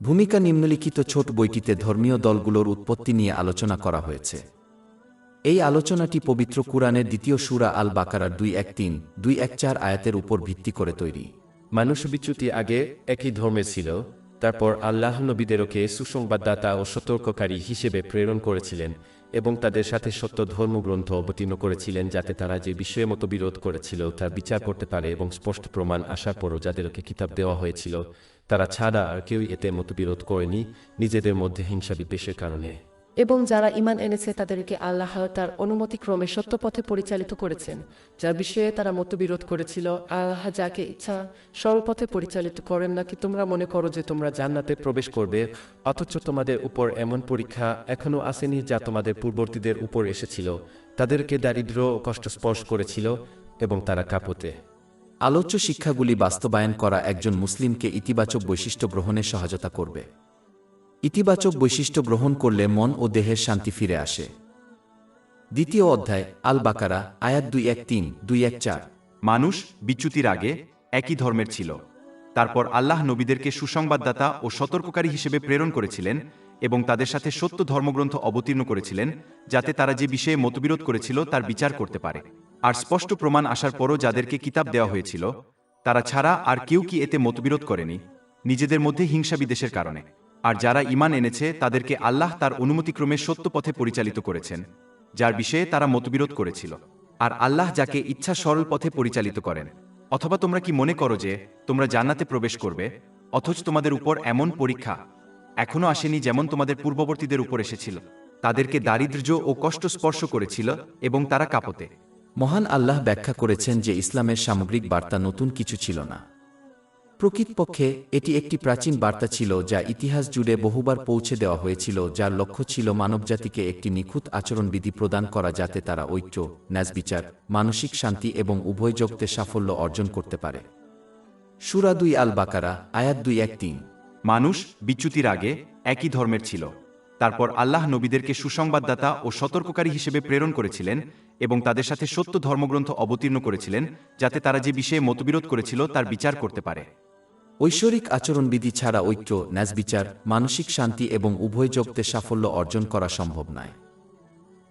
ভূমিকা নিম্নলিখিত ছোট বইটিতে ধর্মীয় দলগুলোর উৎপত্তি নিয়ে আলোচনা করা হয়েছে। এই আলোচনাটি পবিত্র কুরআনের দ্বিতীয় সূরা আল বাকারার 2:1-3, 2:1-4 আয়াতের উপর ভিত্তি করে তৈরি। মানুষ বিচ্যুতি আগে একই ধর্মে ছিল, তারপর আল্লাহ নবীদেরকে সুসংবাদদাতা ও সতর্ককারী হিসেবে প্রেরণ করেছিলেন এবং তাদের সাথে সত্য ধর্মগ্রন্থ অবতীর্ণ করেছিলেন, যাতে তারা যে বিষয়ে মতবিরোধ করেছিল তার বিচার করতে পারে, এবং স্পষ্ট প্রমাণ আসার পরও যাদেরকে কিতাব দেওয়া হয়েছিল তারা ছাড়া আর কেউই এতে মতবিরোধ করেনি, নিজেদের মধ্যে হিংসা বিদ্বেষের কারণে। এবং যারা ঈমান এনেছে তাদেরকে আল্লাহ তার অনুমতিক্রমে সত্য পথে পরিচালিত করেছেন, যার বিষয়ে তারা মতবিরোধ করেছিল। আল্লাহ যাকে ইচ্ছা সরল পথে পরিচালিত করেন। নাকি তোমরা মনে করো যে তোমরা জান্নাতে প্রবেশ করবে, অথচ তোমাদের উপর এমন পরীক্ষা এখনও আসেনি যা তোমাদের পূর্ববর্তীদের উপর এসেছিল, তাদেরকে দারিদ্র্য ও কষ্ট স্পর্শ করেছিল এবং তারা কাঁপতে। আলোচ্য শিক্ষাগুলি বাস্তবায়ন করা একজন মুসলিমকে ইতিবাচক বৈশিষ্ট্য গ্রহণে সহায়তা করবে। ইতিবাচক বৈশিষ্ট্য গ্রহণ করলে মন ও দেহের শান্তি ফিরে আসে। দ্বিতীয় অধ্যায় আল বাকারা, আয়াত 2:1-3, 2:1-4। মানুষ বিচ্যুতির আগে একই ধর্মের ছিল, তারপর আল্লাহ নবীদেরকে সুসংবাদদাতা ও সতর্ককারী হিসেবে প্রেরণ করেছিলেন এবং তাদের সাথে সত্য ধর্মগ্রন্থ অবতীর্ণ করেছিলেন, যাতে তারা যে বিষয়ে মতবিরোধ করেছিল তার বিচার করতে পারে। আর স্পষ্ট প্রমাণ আসার পরও যাদেরকে কিতাব দেওয়া হয়েছিল তারা ছাড়া আর কেউ কি এতে মতবিরোধ করেনি, নিজেদের মধ্যে হিংসা বিদ্বেষের কারণে। আর যারা ঈমান এনেছে তাদেরকে আল্লাহ তার অনুমতিক্রমে সত্য পথে পরিচালিত করেছেন, যার বিষয়ে তারা মতবিরোধ করেছিল। আর আল্লাহ যাকে ইচ্ছা সরল পথে পরিচালিত করেন। অথবা তোমরা কি মনে করো যে তোমরা জান্নাতে প্রবেশ করবে, অথচ তোমাদের উপর এমন পরীক্ষা এখনও আসেনি যেমন তোমাদের পূর্ববর্তীদের উপর এসেছিল, তাদেরকে দারিদ্র্য ও কষ্ট স্পর্শ করেছিল এবং তারা কাঁপতে। মহান আল্লাহ ব্যাখ্যা করেছেন যে ইসলামের সামগ্রিক বার্তা নতুন কিছু ছিল না। প্রকৃতপক্ষে এটি একটি প্রাচীন বার্তা ছিল যা ইতিহাস জুড়ে বহুবার পৌঁছে দেওয়া হয়েছিল, যার লক্ষ্য ছিল মানবজাতিকে একটি নিখুঁত আচরণবিধি প্রদান করা, যাতে তারা ঐক্য, ন্যায়বিচার, মানসিক শান্তি এবং উভয় জগতে সাফল্য অর্জন করতে পারে। সূরা 2 আল বাকারা, আয়াত 2:1-3। মানুষ বিচ্যুতির আগে একই ধর্মের ছিল, তারপর আল্লাহ নবীদেরকে সুসংবাদদাতা ও সতর্ককারী হিসেবে প্রেরণ করেছিলেন এবং তাদের সাথে সত্য ধর্মগ্রন্থ অবতীর্ণ করেছিলেন, যাতে তারা যে বিষয়ে মতবিরোধ করেছিল তার বিচার করতে পারে। ঐশ্বরিক আচরণবিধি ছাড়া ঐক্য, ন্যায়বিচার, মানসিক শান্তি এবং উভয় জগতে সাফল্য অর্জন করা সম্ভব নয়।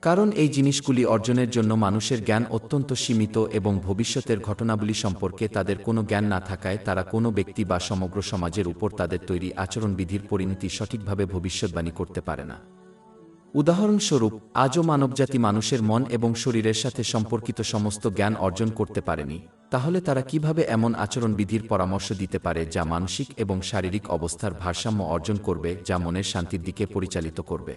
কারণ এই জিনিসগুলি অর্জনের জন্য মানুষের জ্ঞান অত্যন্ত সীমিত এবং ভবিষ্যতের ঘটনাবলী সম্পর্কে তাদের কোনো জ্ঞান না থাকায় তারা কোনো ব্যক্তি বা সমগ্র সমাজের উপর তাদের তৈরি আচরণবিধির পরিণতি সঠিকভাবে ভবিষ্যৎবাণী করতে পারে না। উদাহরণস্বরূপ, আজও মানবজাতি মানুষের মন এবং শরীরের সাথে সম্পর্কিত সমস্ত জ্ঞান অর্জন করতে পারেনি, তাহলে তারা কিভাবে এমন আচরণবিধির পরামর্শ দিতে পারে যা মানসিক এবং শারীরিক অবস্থার ভারসাম্য অর্জন করবে, যা মনের শান্তির দিকে পরিচালিত করবে?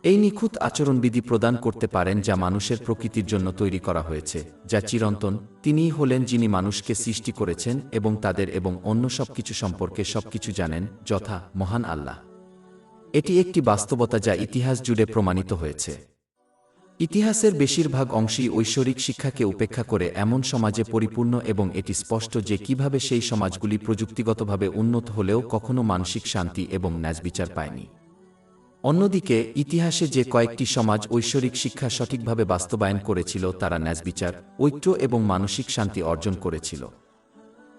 এই নিখুঁত আচরণবিধি প্রদান করতে পারেন যা মানুষের প্রকৃতির জন্য তৈরি করা হয়েছে, যা চিরন্তন। তিনিই হলেন যিনি মানুষকে সৃষ্টি করেছেন এবং তাদের এবং অন্য সবকিছু সম্পর্কে সবকিছু জানেন, যথা মহান আল্লাহ। এটি একটি বাস্তবতা যা ইতিহাস জুড়ে প্রমাণিত হয়েছে। ইতিহাসের বেশিরভাগ অংশই ঐশ্বরিক শিক্ষাকে উপেক্ষা করে এমন সমাজে পরিপূর্ণ, এবং এটি স্পষ্ট যে কিভাবে সেই সমাজগুলি প্রযুক্তিগতভাবে উন্নত হলেও কখনো মানসিক শান্তি এবং ন্যায়বিচার পায়নি। অন্যদিকে, ইতিহাসে যে কয়েকটি সমাজ ঐশ্বরিক শিক্ষা সঠিকভাবে বাস্তবায়ন করেছিল তারা ন্যায়বিচার, ঐক্য এবং মানসিক শান্তি অর্জন করেছিল।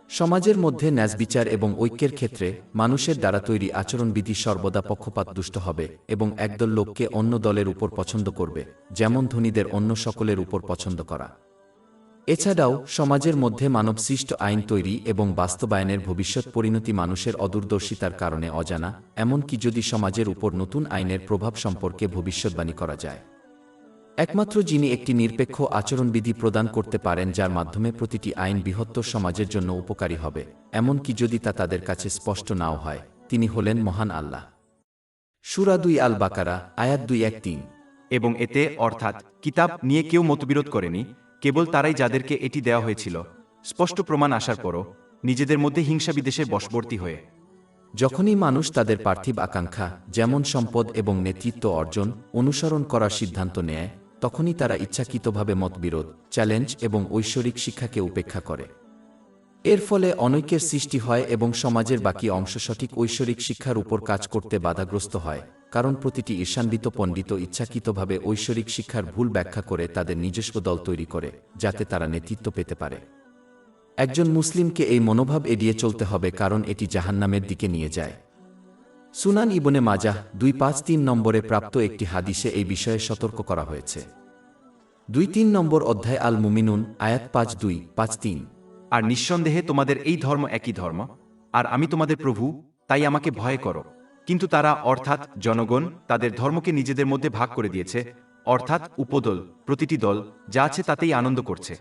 সমাজের মধ্যে ন্যায়বিচার এবং ঐক্যের ক্ষেত্রে মানুষের দ্বারা তৈরি আচরণবিধি সর্বদা পক্ষপাতদুষ্ট হবে এবং একদল লোককে অন্য দলের উপর পছন্দ করবে, যেমন ধনীদের অন্য সকলের উপর পছন্দ করা। এছাড়াও সমাজের মধ্যে মানবসৃষ্ট আইন তৈরি এবং বাস্তবায়নের ভবিষ্যৎ পরিণতি মানুষের অদূরদর্শিতার কারণে অজানা, এমনকি যদি সমাজের উপর নতুন আইনের প্রভাব সম্পর্কে ভবিষ্যৎবাণী করা যায়। একমাত্র যিনি একটি নিরপেক্ষ আচরণবিধি প্রদান করতে পারেন যার মাধ্যমে প্রতিটি আইন বৃহত্তর সমাজের জন্য উপকারী হবে, এমনকি যদি তা তাদের কাছে স্পষ্ট নাও হয়, তিনি হলেন মহান আল্লাহ। সূরা 2 আল বাকারা, আয়াত 2:1-3। এবং এতে অর্থাৎ কিতাব নিয়ে কেউ মতবিরোধ করেনি, কেবল তারাই যাদেরকে এটি দেওয়া হয়েছিল স্পষ্ট প্রমাণ আসার পরও নিজেদের মধ্যে হিংসা বিদ্বেষের বশবর্তী হয়ে। যখনই মানুষ তাদের পার্থিব আকাঙ্ক্ষা, যেমন সম্পদ এবং নেতৃত্ব অর্জন, অনুসরণ করার সিদ্ধান্ত নেয়, তখনই তারা ইচ্ছাকৃতভাবে মতবিরোধ, চ্যালেঞ্জ এবং ঐশ্বরিক শিক্ষাকে উপেক্ষা করে। এর ফলে অনৈক্যের সৃষ্টি হয় এবং সমাজের বাকি অংশ সঠিক ঐশ্বরিক শিক্ষার উপর কাজ করতে বাধাগ্রস্ত হয়, কারণ প্রতিটি ঈর্ষান্বিত পণ্ডিত ইচ্ছাকৃতভাবে ঐশ্বরিক শিক্ষার ভুল ব্যাখ্যা করে তাদের নিজস্ব দল তৈরি করে, যাতে তারা নেতৃত্ব পেতে পারে। একজন মুসলিমকে এই মনোভাব এড়িয়ে চলতে হবে, কারণ এটি জাহান্নামের দিকে নিয়ে যায়। সুনান ইবনে মাজাহ 253 নম্বরে প্রাপ্ত একটি হাদিসে এই বিষয়ে সতর্ক করা হয়েছে। 2-3 নম্বর অধ্যায় আল মুমিনুন আয়াত 5-2-5-3। আর নিঃসন্দেহে তোমাদের এই ধর্ম একই ধর্ম, আর আমি তোমাদের প্রভু, তাই আমাকে ভয় করো। কিন্তু তারা অর্থাৎ জনগণ তাদের ধর্মকে নিজেদের মধ্যে ভাগ করে দিয়েছে, অর্থাৎ উপদল, প্রতিটি দল যা আছে তাতেই আনন্দ করছে।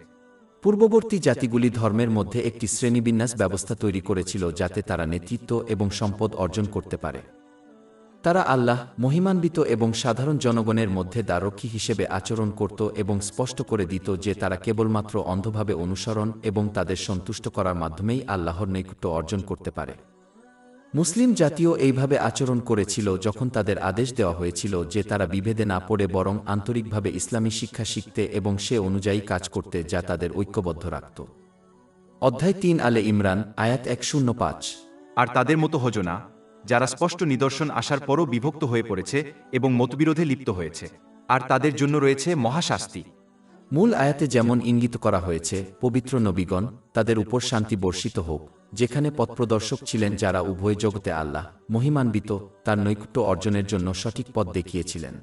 পূর্ববর্তী জাতিগুলি ধর্মের মধ্যে একটি শ্রেণীবিন্যাস ব্যবস্থা তৈরি করেছিল যাতে তারা নেতৃত্ব এবং সম্পদ অর্জন করতে পারে। তারা আল্লাহ, মহিমান্বিত এবং সাধারণ জনগণের মধ্যে দ্বারক্ষী হিসেবে আচরণ করত এবং স্পষ্ট করে দিত যে তারা কেবলমাত্র অন্ধভাবে অনুসরণ এবং তাদের সন্তুষ্ট করার মাধ্যমেই আল্লাহর নৈকট্য অর্জন করতে পারে। মুসলিম জাতিও এইভাবে আচরণ করেছিল যখন তাদের আদেশ দেওয়া হয়েছিল যে তারা বিভেদে না পড়ে বরং আন্তরিকভাবে ইসলামী শিক্ষা শিখতে এবং সে অনুযায়ী কাজ করতে যা তাদের ঐক্যবদ্ধ রাখত। অধ্যায় 3 আলে ইমরান আয়াত 105। আর তাদের মতো হজো না, যারা স্পষ্ট নিদর্শন আসার পরও বিভক্ত হয়ে পড়েছে এবং মতবিরোধে লিপ্ত হয়েছে, আর তাদের জন্য রয়েছে মহাশাস্তি। মূল আয়াতে যেমন ইঙ্গিত করা হয়েছে, পবিত্র নবীগণ তাদের উপর শান্তি বর্ষিত হোক, যেখানে পথপ্রদর্শক ছিলেন যারা উভয় জগতে আল্লাহ, মহিমান্বিত, তার নৈকট্য অর্জনের জন্য সঠিক পথ দেখিয়েছিলেন।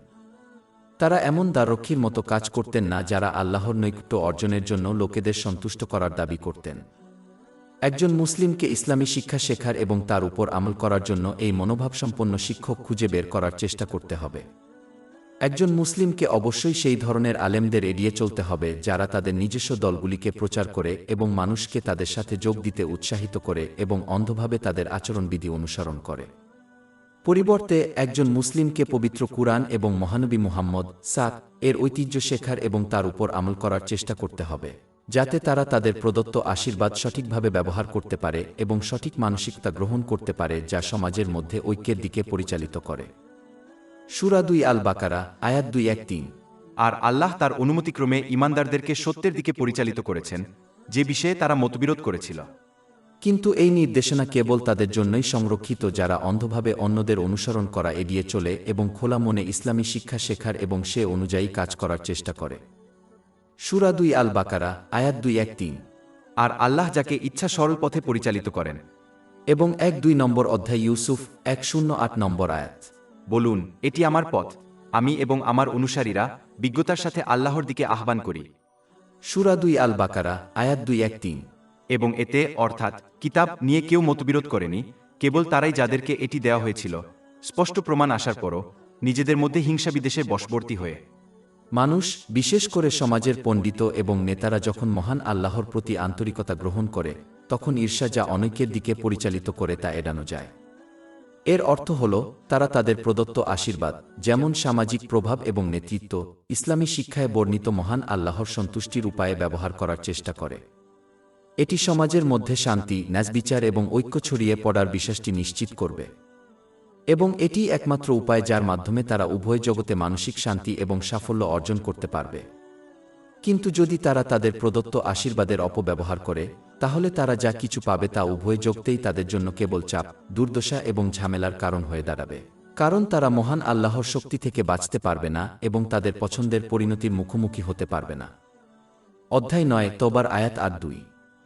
তারা এমন দ্বাররক্ষীর মতো কাজ করতেন না যারা আল্লাহর নৈকট্য অর্জনের জন্য লোকেদের সন্তুষ্ট করার দাবি করতেন। একজন মুসলিমকে ইসলামী শিক্ষা শেখার এবং তার উপর আমল করার জন্য এই মনোভাবসম্পন্ন শিক্ষক খুঁজে বের করার চেষ্টা করতে হবে। একজন মুসলিমকে অবশ্যই সেই ধরনের আলেমদের এড়িয়ে চলতে হবে যারা তাদের নিজস্ব দলগুলিকে প্রচার করে এবং মানুষকে তাদের সাথে যোগ দিতে উৎসাহিত করে এবং অন্ধভাবে তাদের আচরণবিধি অনুসরণ করে। পরিবর্তে একজন মুসলিমকে পবিত্র কুরআন এবং মহানবী মুহাম্মদ এর ঐতিহ্য শেখার এবং তার উপর আমল করার চেষ্টা করতে হবে, যাতে তারা তাদের প্রদত্ত আশীর্বাদ সঠিকভাবে ব্যবহার করতে পারে এবং সঠিক মানসিকতা গ্রহণ করতে পারে যা সমাজের মধ্যে ঐক্যের দিকে পরিচালিত করে। সূরা 2 আল বাকারা আয়াত 2-1-3। আর আল্লাহ তার অনুমতিক্রমে ঈমানদারদেরকে সত্যের দিকে পরিচালিত করেছেন, যে বিষয়ে তারা মতবিরোধ করেছিল। কিন্তু এই নির্দেশনা কেবল তাদের জন্যই সংরক্ষিত যারা অন্ধভাবে অন্যদের অনুসরণ করা এড়িয়ে চলে এবং খোলা মনে ইসলামী শিক্ষা শেখার এবং সে অনুযায়ী কাজ করার চেষ্টা করে। সূরা 2 আল বাকারা আয়াত 2-1-3। আর আল্লাহ যাকে ইচ্ছা সরল পথে পরিচালিত করেন। এবং 1-2 নম্বর অধ্যায় ইউসুফ 108 নম্বর আয়াত। বলুন, এটি আমার পথ, আমি এবং আমার অনুসারীরা বিজ্ঞতার সাথে আল্লাহর দিকে আহ্বান করি। সূরা 2 আল বাকারা আয়াত 2-1-3। এবং এতে অর্থাৎ কিতাব নিয়ে কেউ মতবিরোধ করেনি, কেবল তারাই যাদেরকে এটি দেওয়া হয়েছিল স্পষ্ট প্রমাণ আসার পরও নিজেদের মধ্যে হিংসা বিদ্বেষে বশবর্তী হয়ে। মানুষ, বিশেষ করে সমাজের পণ্ডিত এবং নেতারা যখন মহান আল্লাহর প্রতি আন্তরিকতা গ্রহণ করে, তখন ঈর্ষা যা অনৈক্যের দিকে পরিচালিত করে তা এড়ানো যায়। এর অর্থ হল তারা তাদের প্রদত্ত আশীর্বাদ, যেমন সামাজিক প্রভাব এবং নেতৃত্ব, ইসলামী শিক্ষায় বর্ণিত মহান আল্লাহর সন্তুষ্টির উপায়ে ব্যবহার করার চেষ্টা করে। এটি সমাজের মধ্যে শান্তি, ন্যায়বিচার এবং ঐক্য ছড়িয়ে পড়ার বিশ্বাসটি নিশ্চিত করবে। এবং এটি একমাত্র উপায় যার মাধ্যমে তারা উভয় জগতে মানসিক শান্তি এবং সাফল্য অর্জন করতে পারবে। কিন্তু যদি তারা তাদের প্রদত্ত আশীর্বাদের অপব্যবহার করে, তাহলে তারা যা কিছু পাবে তা উভয় জগতেই তাদের জন্য কেবল চাপ, দুর্দশা এবং ঝামেলার কারণ হয়ে দাঁড়াবে, কারণ তারা মহান আল্লাহর শক্তি থেকে বাঁচতে পারবে না এবং তাদের পছন্দের পরিণতির মুখোমুখি হতে পারবে না। অধ্যায় 9 তওবার আয়াত 8-2।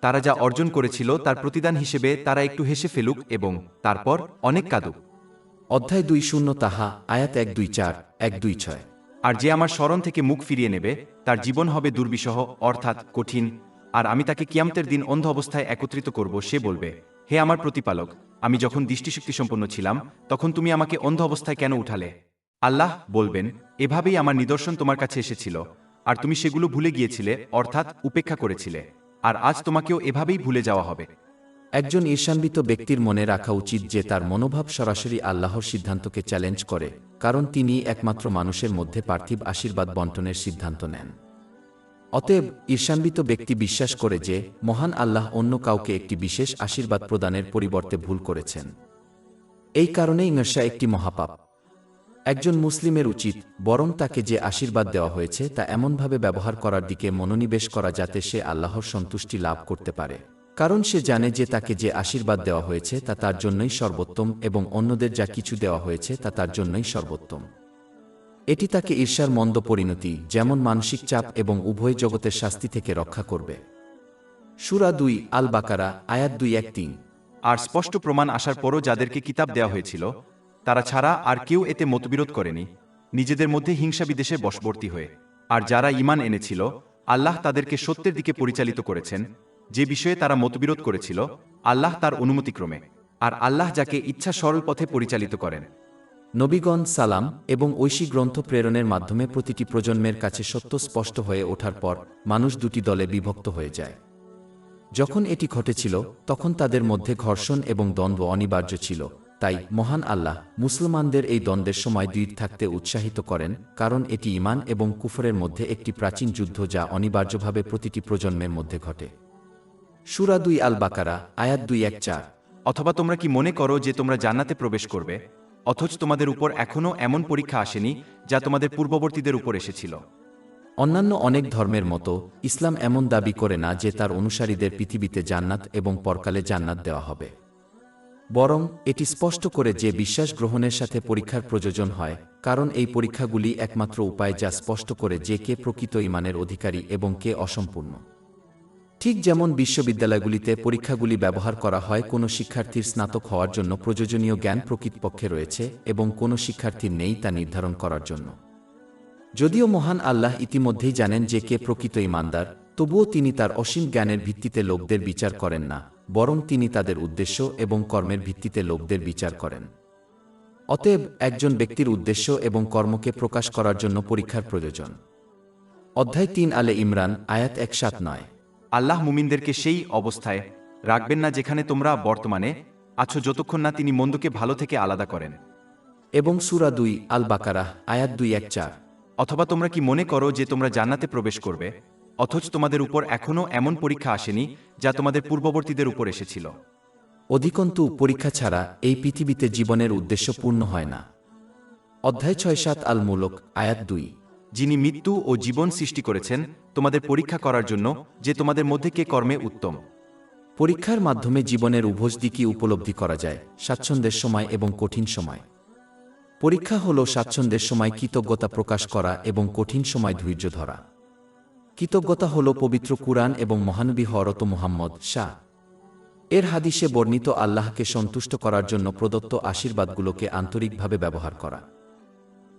তারা যা অর্জন করেছিল তার প্রতিদান হিসেবে তারা একটু হেসে ফেলুক এবং তারপর অনেক কাঁদুক। অধ্যায় 2 তাহা আয়াত 1-2-4, 1-2-6। আর যে আমার স্মরণ থেকে মুখ ফিরিয়ে নেবে তার জীবন হবে দুর্বিষহ অর্থাৎ কঠিন, আর আমি তাকে কিয়ামতের দিন অন্ধ অবস্থায় একত্রিত করব। সে বলবে, হে আমার প্রতিপালক, আমি যখন দৃষ্টিশক্তিসম্পন্ন ছিলাম তখন তুমি আমাকে অন্ধ অবস্থায় কেন উঠালে? আল্লাহ বলবেন, এভাবেই আমার নিদর্শন তোমার কাছে এসেছিল, আর তুমি সেগুলো ভুলে গিয়েছিলে অর্থাৎ উপেক্ষা করেছিলে, আর আজ তোমাকেও এভাবেই ভুলে যাওয়া হবে। একজন ঈর্ষান্বিত ব্যক্তির মনে রাখা উচিত যে তার মনোভাব সরাসরি আল্লাহর সিদ্ধান্তকে চ্যালেঞ্জ করে, কারণ তিনি একমাত্র মানুষের মধ্যে পার্থিব আশীর্বাদ বন্টনের সিদ্ধান্ত নেন। অতএব ঈর্ষান্বিত ব্যক্তি বিশ্বাস করে যে মহান আল্লাহ অন্য কাউকে একটি বিশেষ আশীর্বাদ প্রদানের পরিবর্তে ভুল করেছেন। এই কারণেই ঈর্ষা একটি মহাপাপ। একজন মুসলিমের উচিত বরং তাকে যে আশীর্বাদ দেওয়া হয়েছে তা এমনভাবে ব্যবহার করার দিকে মনোনিবেশ করা যাতে সে আল্লাহর সন্তুষ্টি লাভ করতে পারে, কারণ সে জানে যে তাকে যে আশীর্বাদ দেওয়া হয়েছে তা তার জন্যই সর্বোত্তম এবং অন্যদের যা কিছু দেওয়া হয়েছে তা তার জন্যই সর্বোত্তম। এটি তাকে ঈর্ষার মন্দ পরিণতি, যেমন মানসিক চাপ এবং উভয় জগতের শাস্তি থেকে রক্ষা করবে। সূরা 2 আল বাকারা আয়াত 2-1-3। আর স্পষ্ট প্রমাণ আসার পরও যাদেরকে কিতাব দেওয়া হয়েছিল তারা ছাড়া আর কেউ এতে মতবিরোধ করেনি, নিজেদের মধ্যে হিংসা বিদ্বেষে বশবর্তী হয়ে। আর যারা ঈমান এনেছিল, আল্লাহ তাদেরকে সত্যের দিকে পরিচালিত করেছেন। যে বিষয়ে তারা মতবিরোধ করেছিল, আল্লাহ তার অনুমতিক্রমে। আর আল্লাহ যাকে ইচ্ছা সরল পথে পরিচালিত করেন। নবীগণ সালাম এবং ঐশী গ্রন্থ প্রেরণের মাধ্যমে প্রতিটি প্রজন্মের কাছে সত্য স্পষ্ট হয়ে ওঠার পর মানুষ দুটি দলে বিভক্ত হয়ে যায়। যখন এটি ঘটেছিল তখন তাদের মধ্যে ঘর্ষণ এবং দ্বন্দ্ব অনিবার্য ছিল। তাই মহান আল্লাহ মুসলমানদের এই দ্বন্দ্বের সময় দৃঢ় থাকতে উৎসাহিত করেন, কারণ এটি ঈমান এবং কুফরের মধ্যে একটি প্রাচীন যুদ্ধ যা অনিবার্যভাবে প্রতিটি প্রজন্মের মধ্যে ঘটে। সূরা 2 আল বাকারা, আয়াত 214। অথবা তোমরা কি মনে করো যে তোমরা জান্নাতে প্রবেশ করবে, অথচ তোমাদের উপর এখনও এমন পরীক্ষা আসেনি যা তোমাদের পূর্ববর্তীদের উপর এসেছিল। অন্যান্য অনেক ধর্মের মতো ইসলাম এমন দাবি করে না যে তার অনুসারীদের পৃথিবীতে জান্নাত এবং পরকালে জান্নাত দেওয়া হবে। বরং এটি স্পষ্ট করে যে বিশ্বাস গ্রহণের সাথে পরীক্ষার প্রয়োজন হয়, কারণ এই পরীক্ষাগুলি একমাত্র উপায় যা স্পষ্ট করে যে কে প্রকৃত ঈমানের অধিকারী এবং কে অসম্পূর্ণ। ঠিক যেমন বিশ্ববিদ্যালয়গুলিতে পরীক্ষাগুলি ব্যবহার করা হয় কোনো শিক্ষার্থীর স্নাতক হওয়ার জন্য প্রয়োজনীয় জ্ঞান প্রকৃতপক্ষে রয়েছে এবং কোনো শিক্ষার্থীর নেই তা নির্ধারণ করার জন্য। যদিও মহান আল্লাহ ইতিমধ্যেই জানেন যে কে প্রকৃত ঈমানদার, তবুও তিনি তার অসীম জ্ঞানের ভিত্তিতে লোকদের বিচার করেন না, বরং তিনি তাদের উদ্দেশ্য এবং কর্মের ভিত্তিতে লোকদের বিচার করেন। অতএব একজন ব্যক্তির উদ্দেশ্য এবং কর্মকে প্রকাশ করার জন্য পরীক্ষার প্রয়োজন। অধ্যায় 3 আলে ইমরান, আয়াত 179। আল্লাহ মুমিনদেরকে সেই অবস্থায় রাখবেন না যেখানে তোমরা বর্তমানে আছো, যতক্ষণ না তিনি মন্দকে ভালো থেকে আলাদা করেন। এবং সূরা 2 আল বাকারা, আয়াত 214। অথবা তোমরা কি মনে করো যে তোমরা জান্নাতে প্রবেশ করবে, অথচ তোমাদের উপর এখনও এমন পরীক্ষা আসেনি যা তোমাদের পূর্ববর্তীদের উপর এসেছিল। অধিকন্তু পরীক্ষা ছাড়া এই পৃথিবীতে জীবনের উদ্দেশ্য পূর্ণ হয় না। অধ্যায় 6-7 আল মুলক, আয়াত 2। যিনি মৃত্যু ও জীবন সৃষ্টি করেছেন তোমাদের পরীক্ষা করার জন্য যে তোমাদের মধ্যে কে কর্মে উত্তম। পরীক্ষার মাধ্যমে জীবনের উভয় দিকই উপলব্ধি করা যায়, স্বাচ্ছন্দ্যের সময় এবং কঠিন সময়। পরীক্ষা হল স্বাচ্ছন্দ্যের সময় কৃতজ্ঞতা প্রকাশ করা এবং কঠিন সময় ধৈর্য ধরা। কৃতজ্ঞতা হল পবিত্র কুরআন এবং মহানবী হযরত মুহাম্মদ শাহ এর হাদিসে বর্ণিত আল্লাহকে সন্তুষ্ট করার জন্য প্রদত্ত আশীর্বাদগুলোকে আন্তরিকভাবে ব্যবহার করা।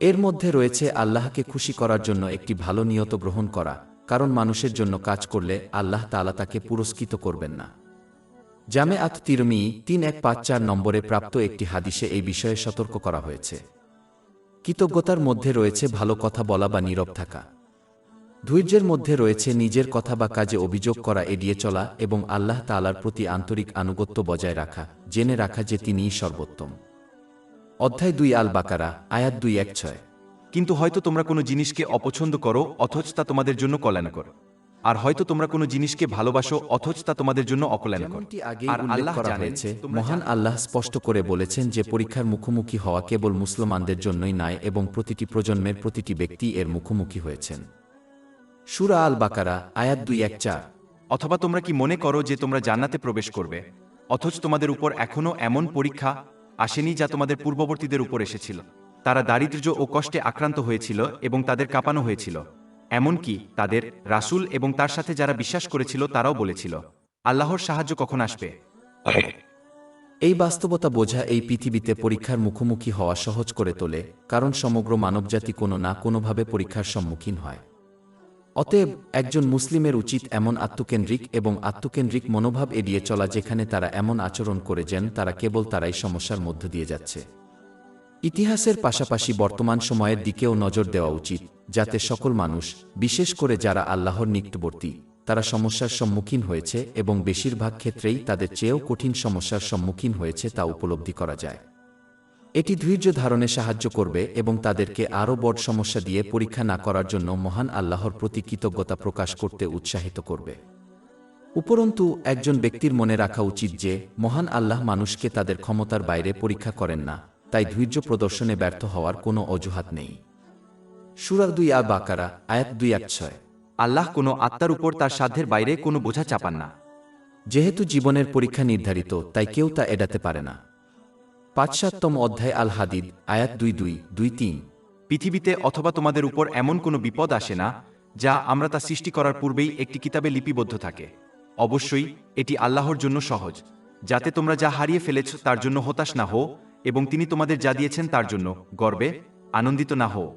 এর মধ্যে রয়েছে আল্লাহকে খুশি করার জন্য একটি ভালো নিয়ত গ্রহণ করা, কারণ মানুষের জন্য কাজ করলে আল্লাহ তাআলা তাকে পুরস্কৃত করবেন না। জামে আত তিরমিজি 3154 নম্বরে প্রাপ্ত একটি হাদিসে এই বিষয়ে সতর্ক করা হয়েছে। কৃতজ্ঞতার মধ্যে রয়েছে ভালো কথা বলা বা নীরব থাকা। ধৈর্যের মধ্যে রয়েছে নিজের কথা বা কাজে অভিযোগ করা এড়িয়ে চলা এবং আল্লাহ তাআলার প্রতি আন্তরিক আনুগত্য বজায় রাখা, জেনে রাখা যে তিনিই সর্বোত্তম। অধ্যায় 2 আল বাকারা, আয়াত 216। কিন্তু হয়তো তোমরা কোনো জিনিসকে অপছন্দ করো অথচ তা তোমাদের জন্য কল্যাণকর, আর হয়তো তোমরা কোনো জিনিসকে ভালোবাসো অথচ তা তোমাদের জন্য অকল্যাণকর। যেমনটি আগেই আর উল্লেখ আল্লাহ করা জানেন, হয়েছে, তোমরা মহান জানো। আল্লাহ স্পষ্ট করে বলেছেন যে পরীক্ষার মুখোমুখি হওয়া কেবল মুসলমানদের জন্যই নয় এবং প্রতিটি প্রজন্মের প্রতিটি ব্যক্তি এর মুখোমুখি হয়েছেন। সূরা আল বাকারা, আয়াত 214। অথবা তোমরা কি মনে করো যে তোমরা জান্নাতে প্রবেশ করবে, অথচ তোমাদের উপর এখনও এমন পরীক্ষা আসেনি যা তোমাদের পূর্ববর্তীদের উপর এসেছিল। তারা দারিদ্র্য ও কষ্টে আক্রান্ত হয়েছিল এবং তাদের কাঁপানো হয়েছিল। এমনকি তাদের রাসূল এবং তার সাথে যারা বিশ্বাস করেছিল তারাও বলেছিল, আল্লাহর সাহায্য কখন আসবে। এই বাস্তবতা বোঝা এই পৃথিবীতে পরীক্ষার মুখোমুখি হওয়া সহজ করে তোলে, কারণ সমগ্র মানবজাতি কোনো না কোনোভাবে পরীক্ষার সম্মুখীন হয়। অতএব একজন মুসলিমের উচিত এমন আত্মকেন্দ্রিক মনোভাব এড়িয়ে চলা যেখানে তারা এমন আচরণ করে যেন তারা কেবল তারাই সমস্যার মধ্য দিয়ে যাচ্ছে। ইতিহাসের পাশাপাশি বর্তমান সময়ের দিকেও নজর দেওয়া উচিত, যাতে সকল মানুষ, বিশেষ করে যারা আল্লাহর নিকটবর্তী, তারা সমস্যার সম্মুখীন হয়েছে এবং বেশিরভাগ ক্ষেত্রেই তাদের চেয়েও কঠিন সমস্যার সম্মুখীন হয়েছে তা উপলব্ধি করা যায়। এটি ধৈর্য ধারণে সাহায্য করবে এবং তাদেরকে আরও বড় সমস্যা দিয়ে পরীক্ষা না করার জন্য মহান আল্লাহর প্রতি কৃতজ্ঞতা প্রকাশ করতে উৎসাহিত করবে। উপরন্তু একজন ব্যক্তির মনে রাখা উচিত যে মহান আল্লাহ মানুষকে তাদের ক্ষমতার বাইরে পরীক্ষা করেন না, তাই ধৈর্য প্রদর্শনে ব্যর্থ হওয়ার কোনো অজুহাত নেই। সূরা 2 আল বাকারা, আয়াত 216। আল্লাহ কোনো আত্মার উপর তার সাধ্যের বাইরে কোনো বোঝা চাপান না। যেহেতু জীবনের পরীক্ষা নির্ধারিত, তাই কেউ তা এড়াতে পারে না। 5-7তম অধ্যায় আল হাদিদ, আয়াত 22-23। পৃথিবীতে অথবা তোমাদের উপর এমন কোনো বিপদ আসে না যা আমরা তা সৃষ্টি করার পূর্বেই একটি কিতাবে লিপিবদ্ধ থাকে। অবশ্যই এটি আল্লাহর জন্য সহজ, যাতে তোমরা যা হারিয়ে ফেলেছ তার জন্য হতাশ না হও এবং তিনি তোমাদের যা দিয়েছেন তার জন্য গর্বে আনন্দিত না হও।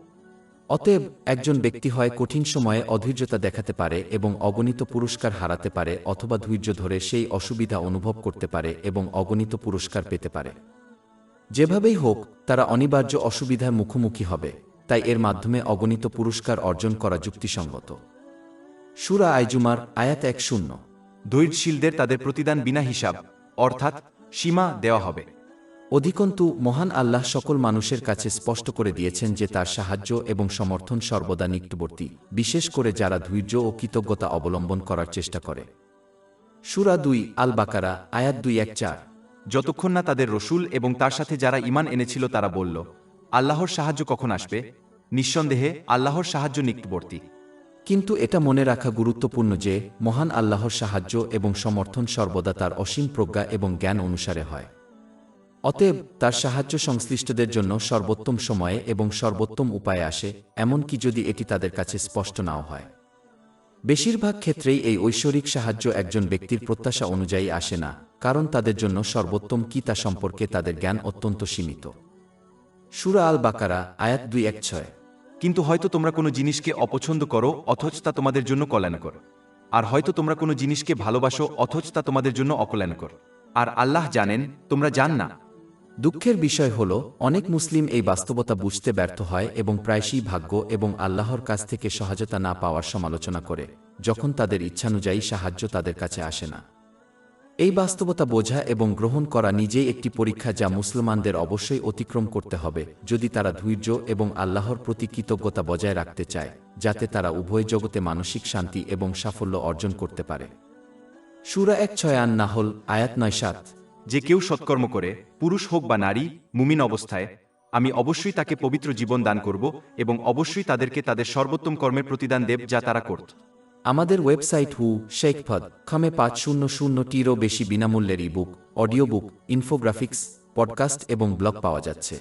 অতএব একজন ব্যক্তি হয় কঠিন সময়ে অধৈর্যতা দেখাতে পারে এবং অগণিত পুরস্কার হারাতে পারে, অথবা ধৈর্য ধরে সেই অসুবিধা অনুভব করতে পারে এবং অগণিত পুরস্কার পেতে পারে। যেভাবেই হোক, তারা অনিবার্য অসুবিধার মুখোমুখি হবে, তাই এর মাধ্যমে অগণিত পুরস্কার অর্জন করা যুক্তিসঙ্গত। সূরা আইজুমার আয়াত ১০। ধৈর্যশীলদের তাদের প্রতিদান বিনা হিসাব অর্থাৎ সীমা দেওয়া হবে। অধিকন্তু মহান আল্লাহ সকল মানুষের কাছে স্পষ্ট করে দিয়েছেন যে তার সাহায্য এবং সমর্থন সর্বদা নিকটবর্তী, বিশেষ করে যারা ধৈর্য ও কৃতজ্ঞতা অবলম্বন করার চেষ্টা করে। সূরা ২ আল বাকারা আয়াত ২১-৪। যতক্ষণ না তাদের রসূল এবং তার সাথে যারা ঈমান এনেছিল তারা বলল, আল্লাহর সাহায্য কখন আসবে? নিঃসন্দেহে আল্লাহর সাহায্য নিকটবর্তী। কিন্তু এটা মনে রাখা গুরুত্বপূর্ণ যে মহান আল্লাহর সাহায্য এবং সমর্থন সর্বদা তার অসীম প্রজ্ঞা এবং জ্ঞান অনুসারে হয়। অতএব তার সাহায্য সংশ্লিষ্টদের জন্য সর্বোত্তম সময়ে এবং সর্বোত্তম উপায়ে আসে, এমনকি যদি এটি তাদের কাছে স্পষ্ট নাও হয়। বেশিরভাগ ক্ষেত্রেই এই ঐশ্বরিক সাহায্য একজন ব্যক্তির প্রত্যাশা অনুযায়ী আসে না, কারণ তাদের জন্য সর্বোত্তম কী তা সম্পর্কে তাদের জ্ঞান অত্যন্ত সীমিত। সূরা আল বাকারা আয়াত ২১-৬। কিন্তু হয়তো তোমরা কোনো জিনিসকে অপছন্দ করো অথচ তা তোমাদের জন্য কল্যাণকর, আর হয়তো তোমরা কোনো জিনিসকে ভালোবাসো অথচ তা তোমাদের জন্য অকল্যাণকর, আর আল্লাহ জানেন, তোমরা জান না। দুঃখের বিষয় হল, অনেক মুসলিম এই বাস্তবতা বুঝতে ব্যর্থ হয় এবং প্রায়শই ভাগ্য এবং আল্লাহর কাছ থেকে সহায়তা না পাওয়ার সমালোচনা করে, যখন তাদের ইচ্ছানুযায়ী সাহায্য তাদের কাছে আসে না। এই বাস্তবতা বোঝা এবং গ্রহণ করা নিজেই একটি পরীক্ষা যা মুসলমানদের অবশ্যই অতিক্রম করতে হবে যদি তারা ধৈর্য এবং আল্লাহর প্রতি কৃতজ্ঞতা বজায় রাখতে চায়, যাতে তারা উভয় জগতে মানসিক শান্তি এবং সাফল্য অর্জন করতে পারে। সূরা ১/৬ আন-নাহল আয়াত ৯-৭। যে কেউ সৎকর্ম করে, পুরুষ হোক বা নারী, মুমিন অবস্থায়, আমি অবশ্যই তাকে পবিত্র জীবন দান করব এবং অবশ্যই তাদেরকে তাদের সর্বোত্তম কর্মের প্রতিদান দেব যা তারা করত। আমাদের ওয়েবসাইট শেখফদ.com-এ ৫০০টিরও বেশি বিনামূল্যের ebook, audio book, infographics, podcast এবং ব্লগ পাওয়া যাচ্ছে।